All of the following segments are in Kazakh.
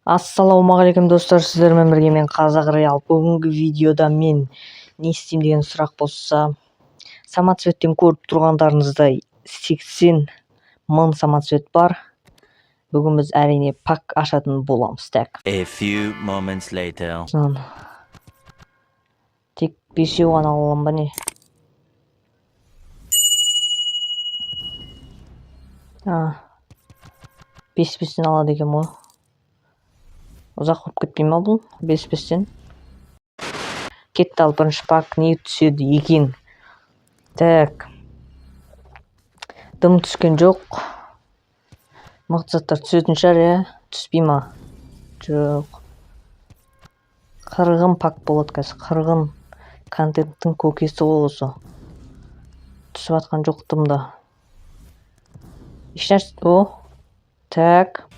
Ассалаумағалейкум достар, сіздермен бірге мен Қазақ Реал. Бүгінгі видеода мен не істеймін деген сұрақ болса, самоцветтен көріп тұрғандарыңыздай 80 мың самоцвет бар. Бүгін біз әрине пак ашатын боламыз. A few moments later. Тек 5-еу ғана аламын ба не? Бес-бестен алады екен ғой. Ұзақ болып кетпей ма бұл? 5-5-тен. Кетті ал бірінші пак не түседі екен. Так. Дым түскен жоқ. Мықты заттар түсетін шығар, түспей ма? Жоқ. Қырғын пак болады қазір. Қырғын контенттің көкесі ол осы. Түсіп атқан жоқ дымда. Ешнәрсе. Так.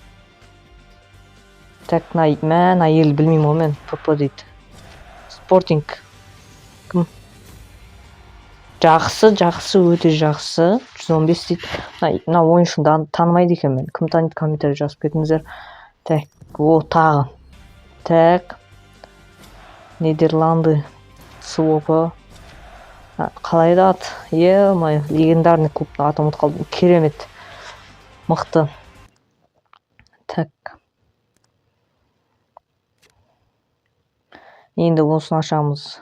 Так, мән ел білмеймін ғой мен. ПП дейді. Спортинг. Кім? Жақсы, өте жақсы. 115 дейді. Мына ойыншыны танымайды екен мен. Кім таниды, комментарий жазып кетіңіздер. Так, тағы. Так. Нидерланды. Свопы. Қалай да ат? Легендарный клубтың аты ұмытып қалдым. Керемет. Мықты. Так. Енді осыны ашамыз.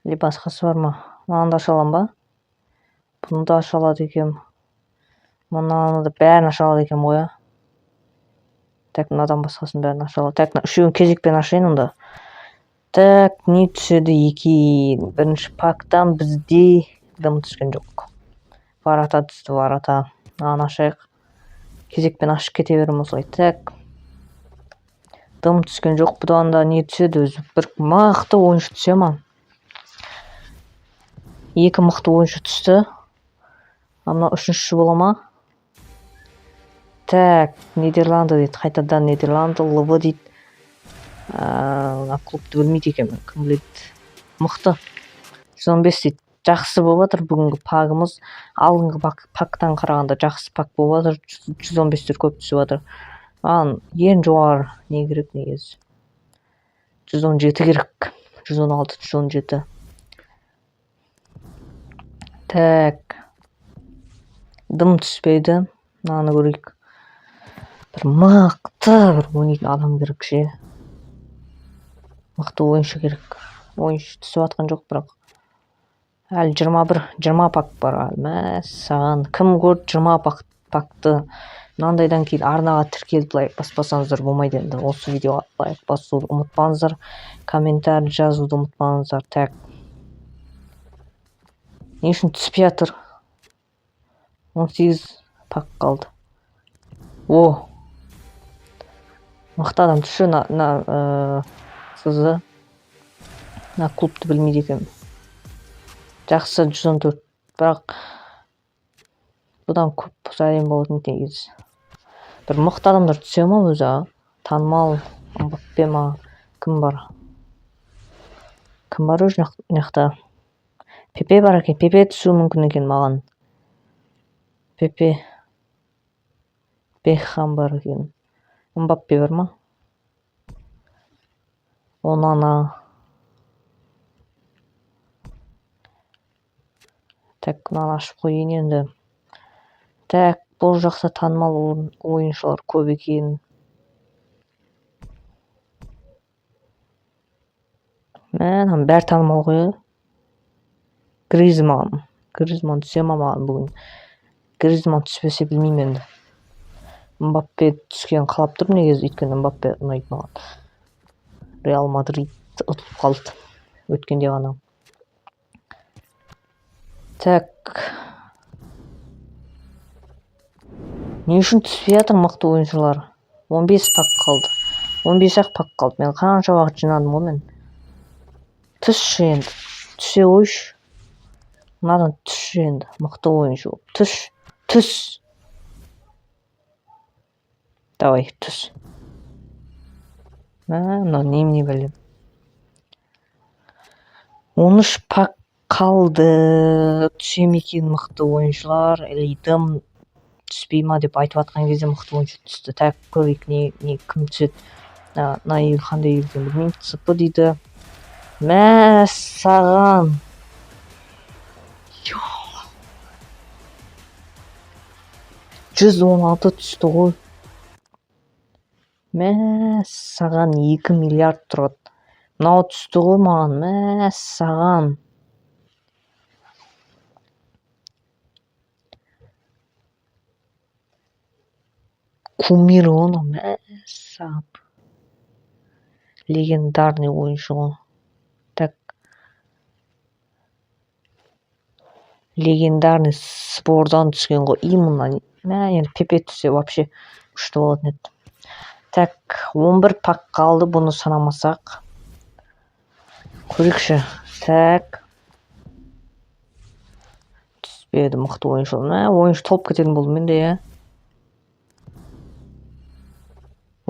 Басқасы бар ма? Мынаны да ашалам ба? Бұны да ашалады екен. Мынаны да бәрін ашалады екен ғой. Так, мынадан басқасын бәрін ашалады. Так, үшеуін кезекпен ашайын онда. Так, не түседі екен? Бірінші пактан бізде дым түскен жоқ. Варата түсті, варата. Мынаны ашайық. Кезекпен ашып кете берем осылай. Так. Дым түскен жоқ. Бұдан да не түседі өзі? Бір мықты ойыншы түсе ма? 2 мықты ойыншы түсті. Мына үшіншісі бола ма? Так, Нидерланды дейді. Қайтадан Нидерланды, ЛВ дейді. Клубты білмейді екен. Кім біледі? Мықты. 115 дейді. Жақсы болып жатыр бүгінгі пагымыз. Алдыңғы пактан қарағанда жақсы пак болып жатыр. 115-тер көп түсіп жатыр. Ең жоғары не керек негізі? 117 керек. 116, 117. Так. Дым түспейді. Мынаны көрейік. Бір мықты бір ойнайтын адам керек ше. Мықты ойыншы керек. Ойыншы түсіп атқан жоқ бірақ. Әлі 20 пак бар. Мәссаған. Кім көрді 20 пакты? Мынандайдан кейін арнаға тіркеліп лайк баспасаңыздар болмайды енді. Осы видеоға лайк басуды ұмытпаңыздар. Комментарий жазуды ұмытпаңыздар. Так. Не үшін түспей жатыр? 18 пак қалды. Мықты адам түсі сызы. Клубты білмейді екен. Жақсы 114. Бірақ бұдан көп сайын болатын негіз. Бір мықты адамдар түсе ма өзі? Танымал, Мбаппе ма? Кім бар? Кім бар өз жақта? Пепе бар екен. Пепе түсуі мүмкін екен маған. Пепе. Бекхам бар екен. Мбаппе бар ма? Онана. Так, мынаны ашып қойын енді. Так, бұл жақта танымал ойыншылар көп екен. Бәрі танымал ғой. Гризман түсе ма маған бүгін? Гризман түспесе білмеймін енді. Мбаппе түскен қалап тұр негізі, өйткені Мбаппе ұнайды маған. Реал Мадрид ұтып қалды. Өткенде ғана. Так. Не үшін түспей жатыр мықты ойыншылар? 15 пак қалды. 15-ақ пак қалды. Мен қанша уақыт жинадым ғой мен. Түсші енді. Түсе ойшы. Мынадан түсші енді. Мықты ойыншы болып. Түс. Давай, түс. Мынау немене білем. 13 пак қалды. Түсем екен мықты ойыншылар. Дым түспей ма деп айтып жатқан кезде мықты ойыншы түсті. Так көрейік не кім түседі. Мына ел қандай ел екенін білмеймін. ЦП дейді. Мәссаған. 116 түсті ғой. Мәссаған 2 миллиард тұрады. Мынау түсті ғой маған. Мәссаған. Кумир оны. Мәссаған. Легендарный ойыншы ғой. Так. Легендарный спордан түскен ғой. Именно. Енді Пепе түссе вообще күшті болатын еді. Так, 11 пак қалды, бұны санамасақ. Көрейікші. Так. Түспеді мықты ойыншы. Ойыншы толып кететін болды менде,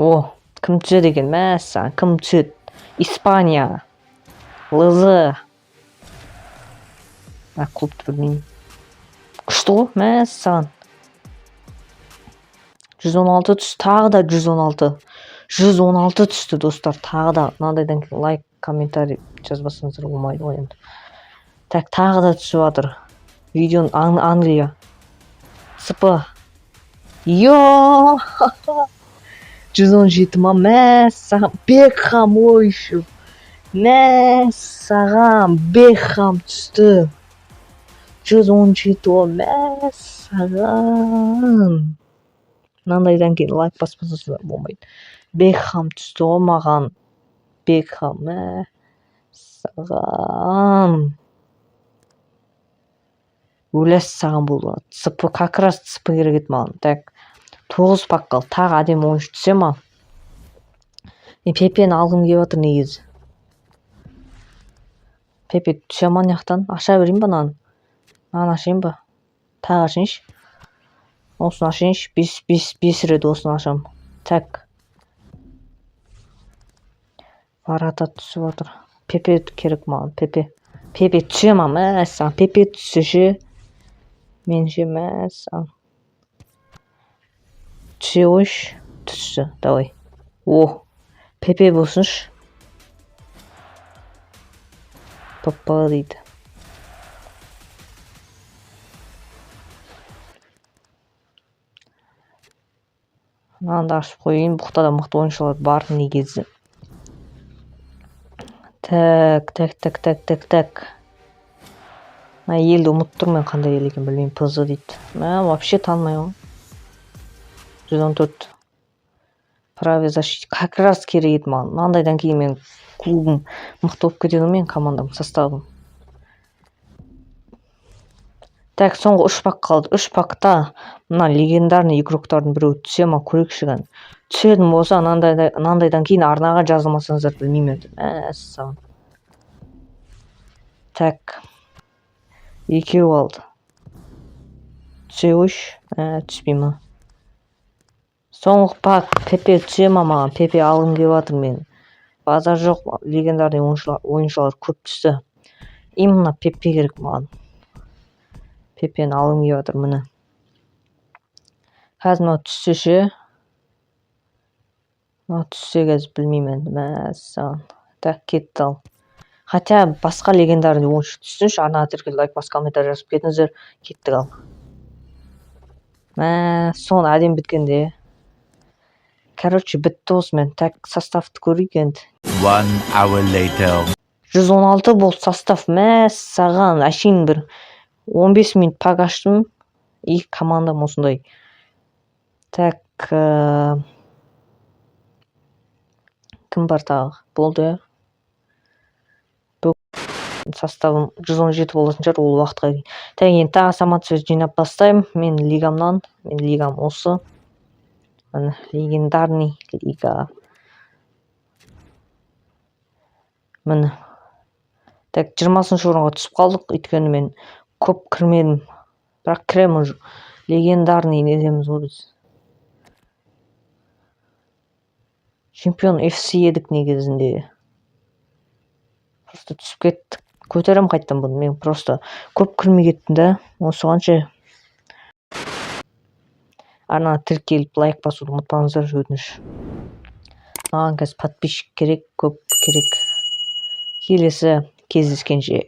О, кім түседі екен? Мәссаған, кім түседі? Испания. ЛЗ. Клубты білмеймін. Күшті ғой, мәссаған. 116 түсті, тағы да 116. 116 түсті, достар, тағы да. Мынандайдан кейін лайк, комментарий жазбасаңыздар болмайды ғой енді. Так, тағы да түсіп жатыр. Видеоның Англия. СП. 117 ма, мәссаған. Бекхам ойыншы. Мәссаған, Бекхам түсті. 117 о, мәссаған. Мынандайдан кейін лайк баспасаңыздар болмайды. Бекхам түсті ғой маған. Бекхам, мәссаған. Өләс саған болды. ЦП, как раз ЦП керек еді маған. Так, 9 пак қалды. Тағы әдемі ойыншы түсе ма? Пепені алғым келіп жатыр негізі. Пепе түсе ма мынаяқтан? Аша берейін ба мынаны? Мынаны ашайын ба? Тағы ашайыншы. Осыны ашайыншы. 5 рет осыны ашам. Так. Барата түсіп отыр. Пепе керек маған. Пепе түсе ма? Мәссаған. Пепе түссе менше мәссаған. Түсе ойш. Түсті. Давай. О. Пепе болсыншы. Папа дейді. Мынаны ашып қойын. Бұқта да мықты ойыншылар бар негізі. Так. Елді ұмыт тұр мен қандай ел екен білмеймін. ПЗ дейді. Вообще танымаймын. 114. Правый защит. Как раз керек еді маған. Мынандайдан кейін мен клубым мықты болып кетеді мен командам, составым. Так, соңғы 3 пак қалды. 3 пакта мына легендарный игроктардың біреуі түсе ма көрейікші. Түсетін болса, мынандайдан кейін арнаға жазылмасаңыздар білмеймін. Мәссаған. Так. Екеу алды. Түсе ойш. Түспей ма? Соңғы пак Пепе түсе ма маған? Пепе алғым келіп жатыр мен. Базар жоқ, легендарный ойыншылар көп түсті. Именно Пепе керек маған. Пепені алғым келіп жатыр міне. Қазір мынау түссе ше. Мынау түссе қазір білмеймін. Мәссаған. Так, кетті ал. Хотя басқа легендарный ойыншы түссінші. Арнаға тіркеліп лайк бас комментарий жазып кетіңіздер. Кеттік ал. Соны әдем біткенде. Короче, бітті осымен. Так, составты көрейік енді. 1 hour later. 116 болды состав. Мәссаған. Әшейін бір 15 минут пак аштым. И командам осындай. Так. Кім бар тағы? Болды. Составым 117 болатын шығар ол уақытқа дейін. Так, енді тағы самат сөз жинап бастаймын. Мен лигам осы. Легендарный лига. Міне. Так, 20-шы орынға түсіп қалдық. Өйткені мен көп кірмедім. Бірақ кіремін. Легендарный недеміз ғой біз. Чемпион FC едік негізінде. Просто түсіп кеттік. Көтерем қайттым бұны. Мен просто көп кірмей кеттім да. Осығанша. арнаны тіркеліп лайк басуды ұмытпаңыздар, өтініш. Маған қазір подписчик керек, көп керек. Келесі кездескенше.